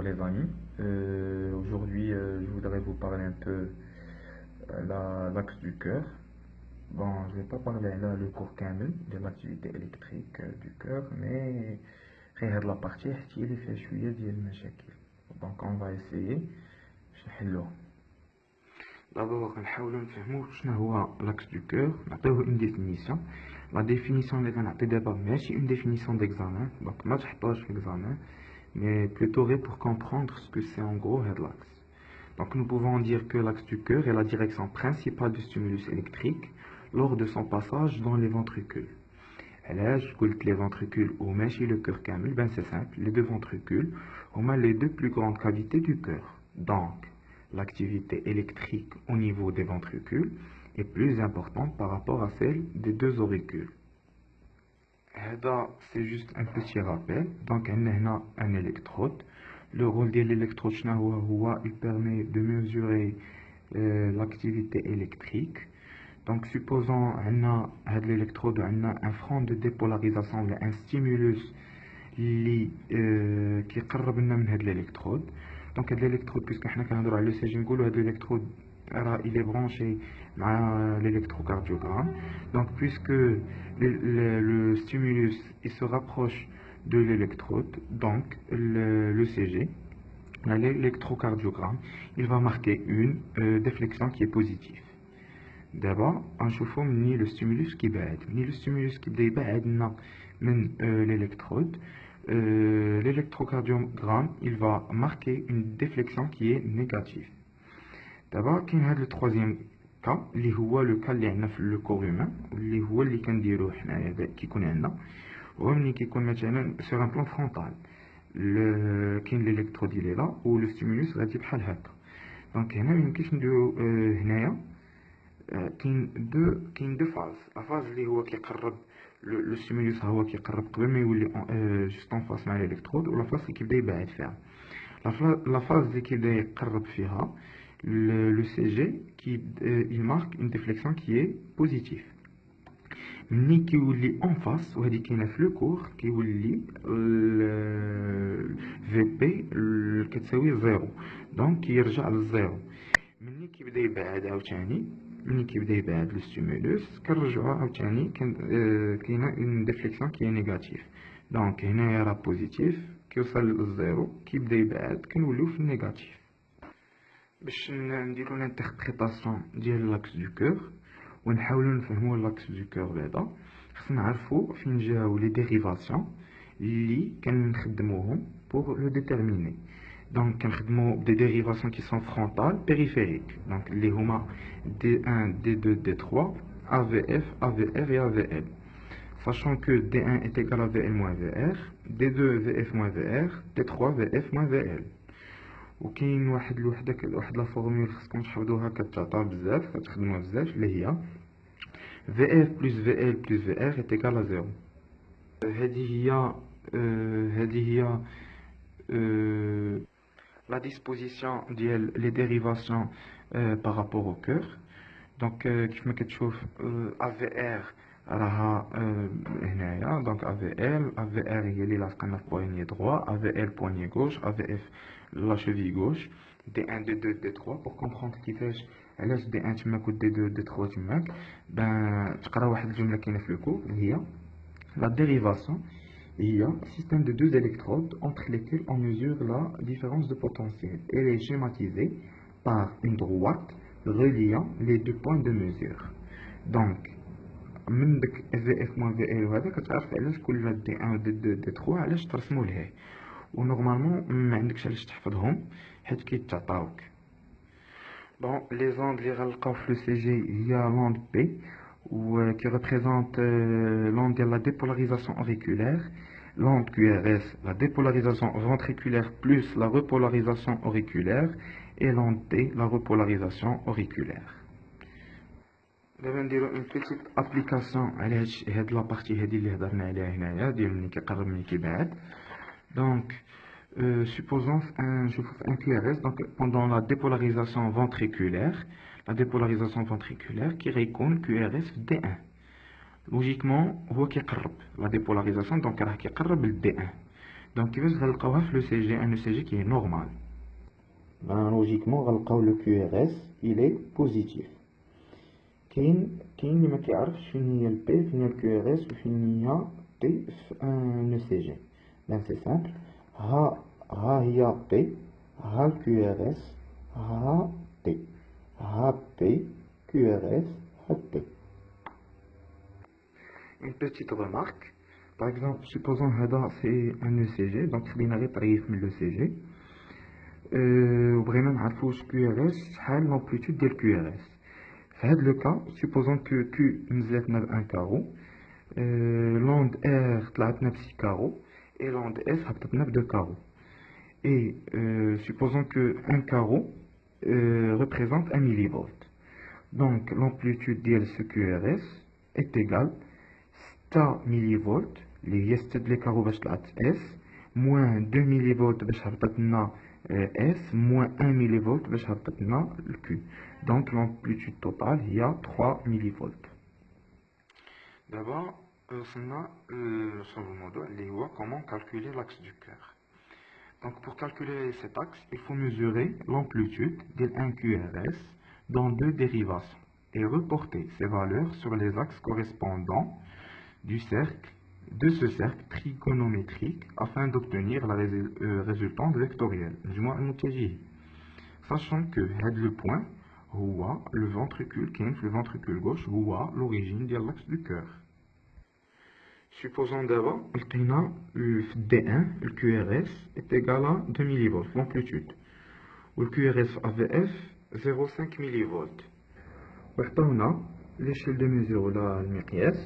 Bonjour les amis. Aujourd'hui, je voudrais vous parler un peu l'axe du cœur. Bon, je vais pas parler là le cours كامل de l'activité électrique du cœur, mais غير هاد la partie حتى اللي فيها شوية ديال المشاكل. Donc on va essayer باش نحلوها. D'abord نحاولوا نفهموا شنو هو l'axe du cœur، نعطيوه une définition. La définition اللي غنعطي دابا ماشي une définition d'examen، donc ما تحطوهاش في examen. Mais plutôt pour comprendre ce que c'est en gros l'axe. Donc nous pouvons dire que l'axe du cœur est la direction principale du stimulus électrique lors de son passage dans les ventricules. Et là, je dis les ventricules ou même le cœur camel, ben c'est simple, les deux ventricules ont les deux plus grandes cavités du cœur. Donc l'activité électrique au niveau des ventricules est plus importante par rapport à celle des deux auricules. C'est juste un petit rappel. Donc on a un électrode. Le rôle de l'électrode, il permet de mesurer l'activité électrique. Donc supposons qu'on a l'électrode, on a un front de dépolarisation, un stimulus qui est l'électrode. Donc l'électrode, puisque on a le CG, l'électrode il est branché à l'électrocardiogramme. Donc puisque le stimulus il se rapproche de l'électrode, donc le CG, l'électrocardiogramme, il va marquer une déflexion qui est positive. D'abord, on chauffe ni le stimulus qui baisse, ni le stimulus qui déballe l'électrode. L'électrocardiogramme, il va marquer une déflexion qui est négative. D'abord, il y a le troisième cas, qui est le cas le corps humain, qui est sur un plan frontal. L'électrode est là, ou le stimulus est là. Donc, il y a une question de deux phases. La phase qui est le stimulus qui est juste en face de l'électrode, ou la phase qui est faire. La phase qui est le CG il marque une déflexion qui est positive. Ni qui est en face, ou qui est le cours, qui est VP qui est 0. Donc qui revient à 0. Ni qui est le stimulus, qui a une déflexion qui est négative. Donc il y a positif qui est 0, qui est négatif. باش نديرو l'interprétation ديال l'axe du cœur ونحاولوا نفهموا l'axe du cœur بعدا خصنا نعرفوا فين جاو لي ديريفاسيون اللي كنخدموهم pour le déterminer. Donc كنخدموا des dérivations qui sont frontales périphériques, donc اللي هما D1 D2 D3 AVF AVR et AVL, sachant que D1 est égal à VL moins VR, D2 VF moins VR, D3 VF moins VL. وكاين واحد لا فورمول خصكم تحفظوها كتعطى بزاف كتخدموها بزاف اللي هي VF plus VL plus VR est égal à 0. هذه هي la disposition ديال les dérivations par rapport au cœur. Donc كيف ما كتشوف AVR راها هنايا، donc AVR هي اللي لاصقنا في بويني droit، AVL poignet gauche، AVF la cheville gauche، D1 D2 D3. pour comprendre كيفاش علاش D1 تماك و D2 D3 تماك، ben تقرا واحد الجمله كاينه في الكور اللي هي la dérivation هي système de deux électrodes entre lesquels on mesure la différence de potentiel. Elle est schématisée par une droite reliant les deux points de mesure. Donc من داك VF moins VL وهذا كتعرف علاش كل D1 و D2 D3 علاش ترسموا ليه، ونورمالمون ما عندكش علاش تحفظهم حيت كيتعطاوك. Bon, les ondes اللي غنلقاو في le CG هي l'onde P qui représente l'onde de la dépolarisation auriculaire, l'onde QRS la dépolarisation ventriculaire plus la repolarisation auriculaire, et l'onde T la repolarisation auriculaire. دابا نديرو une petite application على هاد لا بارتي هادي اللي هضرنا عليها هنايا ديال ملي كيقرب ملي كيبعد. Donc supposons un QRS, donc pendant la dépolarisation ventriculaire qui récogne QRS D1. Logiquement هو كيقرب la dépolarisation, donc راه كيقرب ل D1. Donc كيفاش غنلقاوها في لو سي جي ان سي جي qui est normal. Logiquement غنلقاو le QRS il est positif. كاين اللي ما كيعرفش فين هي البي فين هي الكيو وفين هي بي في ان سي جي. بان سي سامبل، ها هي بي، ها الكيو ها بي، ها بي كيو ها بي. Une petite remarque, par exemple, supposons هذا c'est un ECG, donc خلينا غير طريف من l'ECG وبغينا نعرفو واش QRS شحال l'amplitude ديال QRS. في هذا لو كا supposons que Q نزلتنا ب 1 كارو، l'onde R طلعتنا ب 6 كارو et l'onde S هبطتنا ب 2 كارو. Et supposons que 1 carreau représente 1 millivolt. Donc l'amplitude de ce QRS est égale 6 millivolts, les carreaux S, moins 2 millivolts S, moins 1 millivolt le Q. Donc l'amplitude totale, il y a 3 millivolts. D'abord, on a comment calculer l'axe du cœur. Donc pour calculer cet axe, il faut mesurer l'amplitude de 1 QRS dans deux dérivations et reporter ces valeurs sur les axes correspondants de ce cercle trigonométrique afin d'obtenir la résultante vectorielle. Sachant que le point, le ventricule gauche, l'origine de l'axe du cœur. Supposons d'abord que le D1, le QRS, est égal à 2 mV, l'amplitude. Ou le QRS AVF, 0,5 mV. On a l'échelle de mesure, la MIRIS,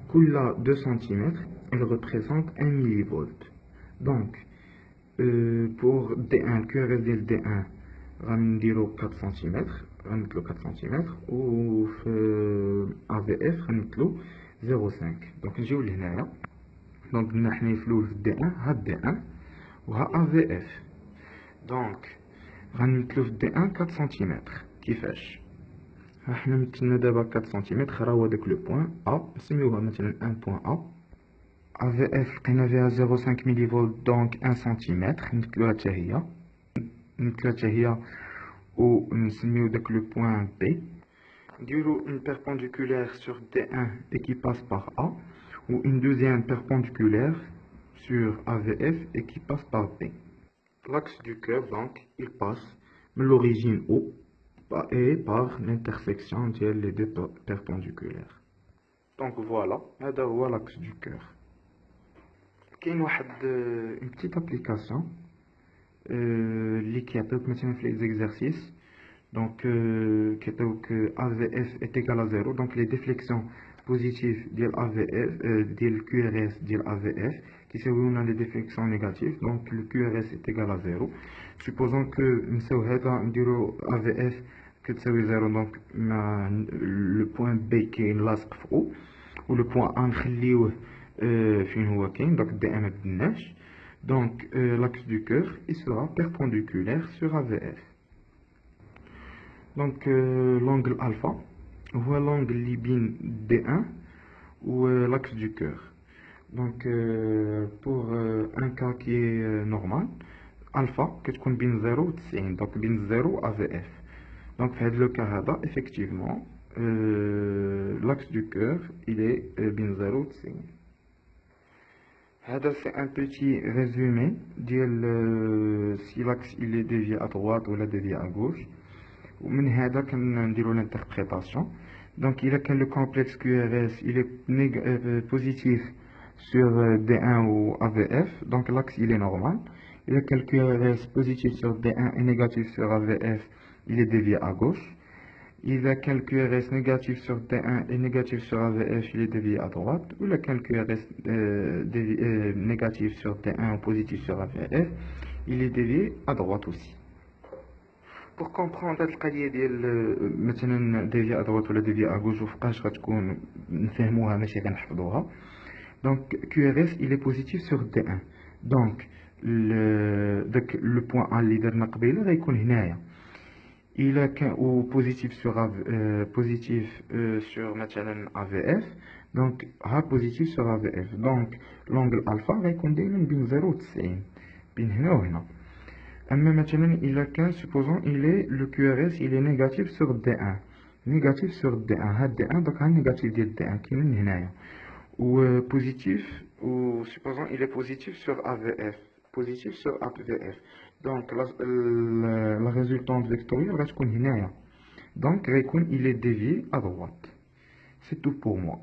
coule 2 cm, elle représente 1 mV. Donc, pour D1, le QRS de D1, on va 4 cm, ou AVF, on 0,5. Donc نجيو لهنايا، دونك بدنا حنا نفلو في دي ان، ها دي ان وها AVF. دونك غنمثلو في دي ان 4 سنتيمتر. كيفاش؟ ها حنا مثلنا دابا 4 سنتيمتر، راه هو داك لو بوان ا، نسميوها مثلا 1 بوان ا. AVF لقينا فيها 0,5 ملي فولت، دونك 1 سنتيمتر، نمثلوها حتى هي ونسميو داك لو بوان بي. Une perpendiculaire sur D1 et qui passe par A, ou une deuxième perpendiculaire sur AVF et qui passe par B. L'axe du cœur, donc, il passe de l'origine O et par l'intersection des deux perpendiculaires. Donc voilà, c'est l'axe du cœur. Il y a une petite application qui appelle maintenant les exercices. Donc, AVF est égal à 0. Donc, les déflexions positives de AVF, de QRS de AVF, qui sont les déflexions négatives. Donc, le QRS est égal à 0. Supposons que nous avons AVF que c'est 0. Donc, le point B qui est l'asque O, ou le point A donc DM. Donc, l'axe du cœur, il sera perpendiculaire sur AVF. Donc l'angle alpha, voilà l'angle libine D1 ou l'axe du cœur. Donc pour un cas qui est normal, alpha, qu'est-ce qu'on bin 0, donc bin 0 AVF. Donc dans le cas là, effectivement, l'axe du cœur, il est bin 0 c'est un petit résumé de si l'axe il est dévié à droite ou dévié à gauche. ومن هذا كنديروا l'interprétation. Donc il a que le complexe QRS il est positif sur D1 ou AVF, donc l'axe il est normal. Il a que le QRS positif sur D1 et négatif sur AVF, il est dévié à gauche. Il a que le QRS négatif sur D1 et négatif sur AVF, il est dévié à droite. Ou il a que le QRS négatif sur D1 ou positif sur AVF, il est dévié à droite aussi. Pour comprendre هاد القضيه ديال مثلا ديفي ا droite ولا ديفي ا gauche وفقاش غتكون نفهموها ماشي غنحفظوها. Donc QRS il est positif sur D1. Donc داك لو بوين ا اللي درنا قبيله غيكون هنايا. Il a ou positif sur مثلا AVF. دونك ها بوزيتيف سور ها في اف. دونك لونجل الفا غيكون دايما بين 0 و 90 بين هنا وهنا. اما مثلا الا كان سوبوزون الي لو كيو ار اس الي نيجاتيف سور دي 1 نيجاتيف سور دي 1 هاد دي 1 دوك ها النيجاتيف ديال دي 1 كاين من هنايا و بوزيتيف و سوبوزون الي بوزيتيف سور ا في اف بوزيتيف سور ا في اف. دونك لا ريزولتونت فيكتوريال غتكون هنايا. دونك غيكون الي ديفي ا droite. C'est tout pour moi.